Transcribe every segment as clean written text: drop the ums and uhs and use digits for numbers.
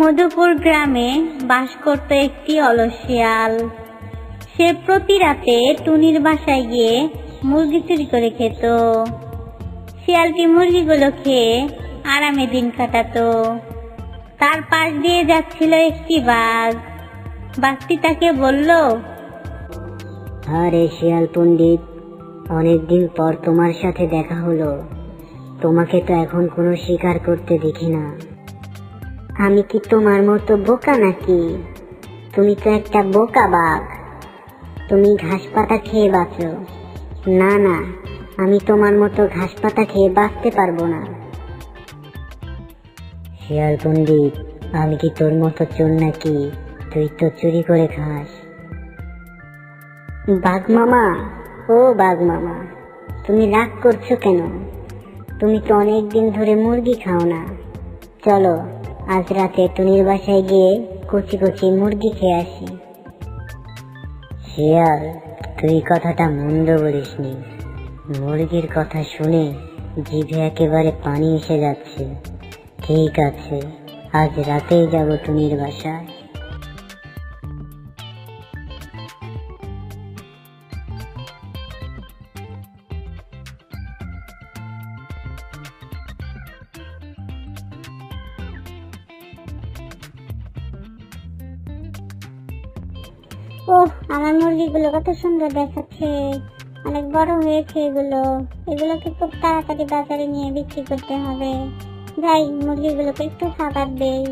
মধুপুর গ্রামে বাস করত একটি অলস শিয়াল। সে প্রতি রাতে টুনির বাসায় গিয়ে মুরগি চুরি করে খেত। শিয়ালটি মুরগিগুলো খেয়ে আরামে দিন কাটাতো। তার পাশ দিয়ে যাচ্ছিল একটি বাঘ। বাঘটি তাকে বলল, আরে শিয়াল পণ্ডিত, অনেকদিন পর তোমার সাথে দেখা হলো। তোমাকে তো এখন কোনো শিকার করতে দেখি না। আমি কি তোমার মতো বোকা নাকি? তুমি তো একটা বোকা বাঘ। তুমি ঘাস পাতা খেয়ে বাঁচো। না না, আমি তোমার মতো ঘাস পাতা খেয়ে বাঁচতে পারবো না। শিয়াল পণ্ডিত, আমি কি তোর মতো চোর নাকি? তুই তো চুরি করে খাস। বাঘ মামা, ও বাঘ মামা, তুমি রাগ করছো কেন? তুমি তো অনেকদিন ধরে মুরগি খাও না। চলো আজ রাতে টুনির বাসায় গিয়ে কচি কচি মুরগি খেয়ে আসি। শিয়াল, তুই কথাটা মন্দ বলিসনি। মুরগির কথা শুনে জিভে একেবারে পানি এসে যাচ্ছে। ঠিক আছে, আজ রাতেই যাব টুনির বাসায়। ওহ, আমার মুরগিগুলো কত সুন্দর দেখাচ্ছে, অনেক বড় হয়েছে এগুলোকে খুব তাড়াতাড়ি বাজারে নিয়ে বিক্রি করতে হবে। যাই, মুরগিগুলোকে একটু খাবার দেই।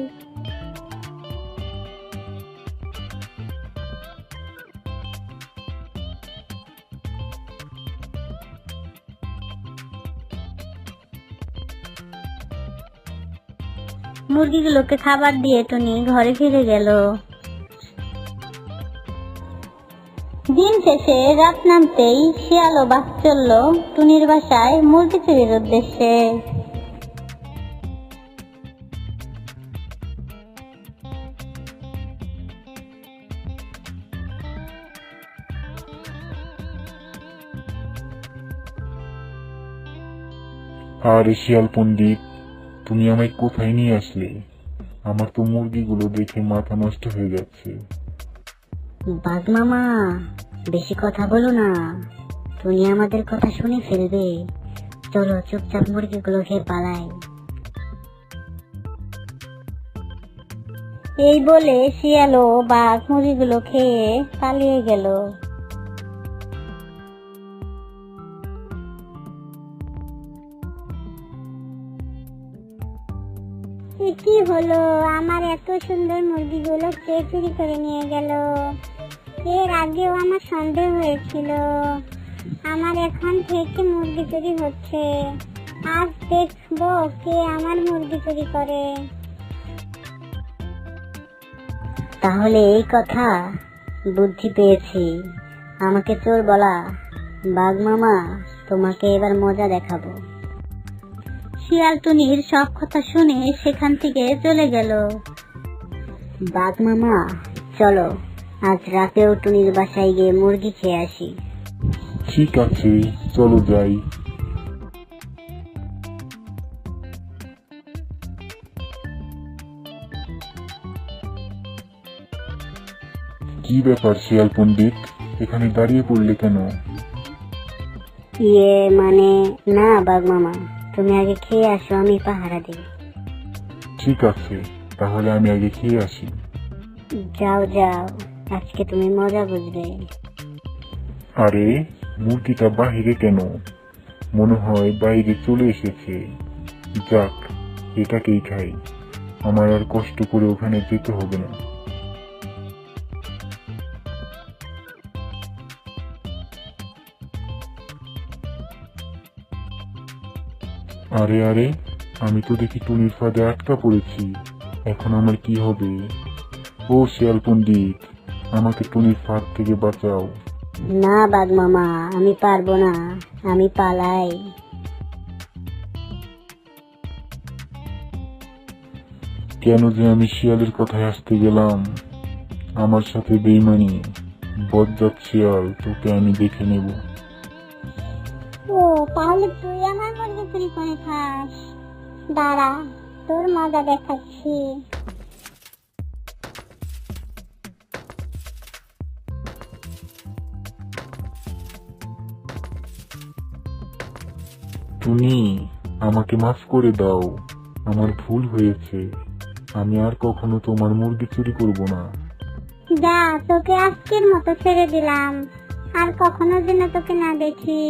মুরগিগুলোকে খাবার দিয়ে টুনি ঘরে ফিরে গেল। দিন শেষে রাত নামতেই শিয়াল ও বাঘ চলল টুনির বাসায় মুরগি চুরির উদ্দেশ্যে। আরে শিয়াল পণ্ডিত, তুমি আমায় কোথায় নিয়ে আসলে? আমার তো মুরগিগুলো দেখে মাথা নষ্ট হয়ে যাচ্ছে। বাঘ মামা, বেশি কথা বলো না, টুনি আমাদের কথা শুনে ফেলবে। চলো চুপচাপ মুরগিগুলো খেয়ে পালাই। এই বলে শিয়াল ও বাঘ মুরগিগুলো খেয়ে পালিয়ে গেল। কি হলো, আমার এত সুন্দর মুরগিগুলো কে চুরি করে নিয়ে গেল? এর আগেও আমার সন্দেহ হয়েছিল। আমার এখন থেকে মুরগি চুরি হচ্ছে। আজ দেখবো কে আমার মুরগি চুরি করে। তাহলে এই কথা, বুদ্ধি পেয়েছি। আমাকে চোর বলা। বাঘ মামা, তোমাকে এবার মজা দেখাবো। শিয়াল টুনির সব কথা শুনে সেখান থেকে চলে গেল। বাঘ মামা, চলো আজ রাতেও টুনির বাসায় গিয়ে মুরগি খেয়ে আসি। ঠিক আছে, চলো যাই। কি ব্যাপার শিয়াল পণ্ডিত, এখানে দাঁড়িয়ে পড়লে কেন? মানে না বাঘ মামা, তুমি আগে খেয়ে আসো, আমি পাহারা দিই। ঠিক আছে, তাহলে আমি আগে খেয়ে আসি। যাও যাও, আজকে তুমি মজা বুঝবে। আরে, মুরগিটা বাহিরে কেন? মনে হয় বাইরে চলে এসেছে। যাক, এটাকেই খাই। আমার আর কষ্ট করে ওখানে যেতে হবে না। আরে আরে, আমি তো দেখি টুনির ফাঁদে আটকা পড়েছি। এখন আমার কি হবে? ও শিয়াল পণ্ডিত, আমাকে টুনির ফাঁদ থেকে বাঁচাও। না বাঘ মামা, আমি পারবো না, আমি পালাই। কেন যে আমি শিয়ালের কথায় আসতে গেলাম? আমার সাথে বেইমানি। বজ্জাত শিয়াল, তোকে আমি দেখে নেব। ও, তাহলে তুই আমার মুরগি চুরি করে খাস? দাঁড়া, তোর মজা দেখাচ্ছি। টুনি, আমাকে মাফ করে দাও, আমার ভুল হয়েছে। আমি আর কখনো তোমার মুরগি চুরি করব না। যা, তোকে আজকের মতো ছেড়ে দিলাম, আর কখনো যেন তোকে না দেখি।